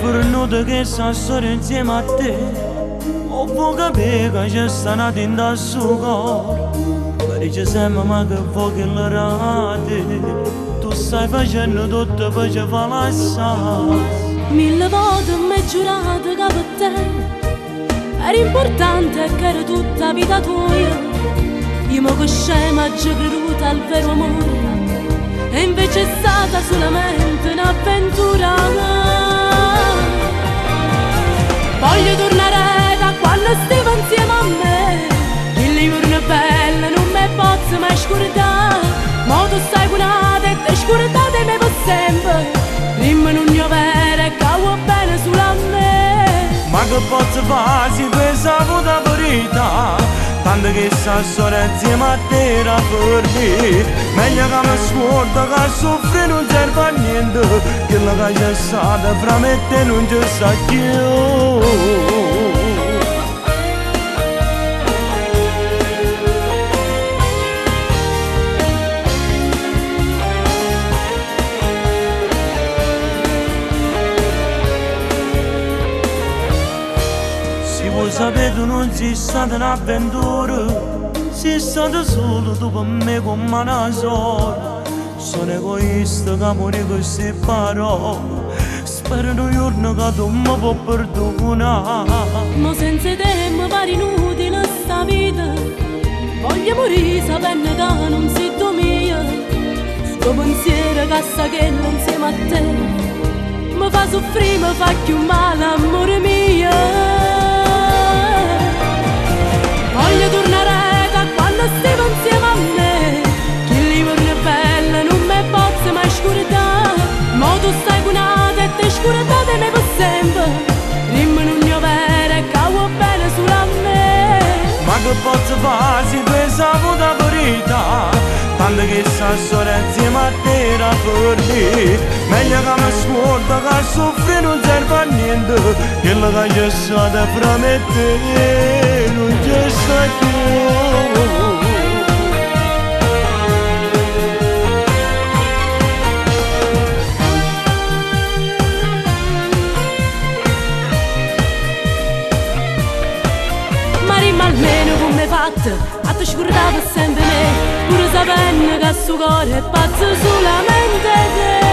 fornuto che sta storia insieme a te. O vuoi capire che c'è sta nata in da suo cuore. Ma dice sempre ma che vuoi che la rate. Tu stai facendo tutto per ci fa lasciare. 1000 volte mi hai giurato che per te era importante che era tutta vita tua. Io mi conoscevo e ci ho creduto al vero amore, e invece è stata solamente un'avventura. Voglio tornare da quando stavo insieme a me, il giorno bello non mi posso mai scordare. Ma tu stai curata e ti scordate me per sempre, prima non io vera e cavo bene sulla me. Ma che posso fare se pensavo da verità, tanto che sta storia insieme a te era per me. Meglio che mi scorda che soffre non serve a niente, quello che c'è stato fra me e te non ci sta più. Voi sapete non sei stata un'avventura, sei stato solo tu per me come una sorella. Sono egoista che muore queste parole, spero un giorno che tu mi puoi perdonare. Ma senza te mi pare inutile sta vita, voglio morire sapendo che non sei tu mia. Sto pensiero che sta che insieme a te mi fa soffrire, mi fa più male, amore mio. Voglio tornare da quando stavo insieme a me, che il giorno bello non mi posso mai scordare. Ma tu stai curata e ti scordate me per sempre, prima non io vera e cavo bene sulla me. Ma che posso fare se pensavo da verità, tanto che sta storia insieme a te era per me. Meglio che mi scorda che soffre non serve a niente, quello che c'è stato fra me e te non c'è sta più. Ma almeno come fatto a te scordare sempre me, pure sapendo che sto cuore è pazzo solamente te.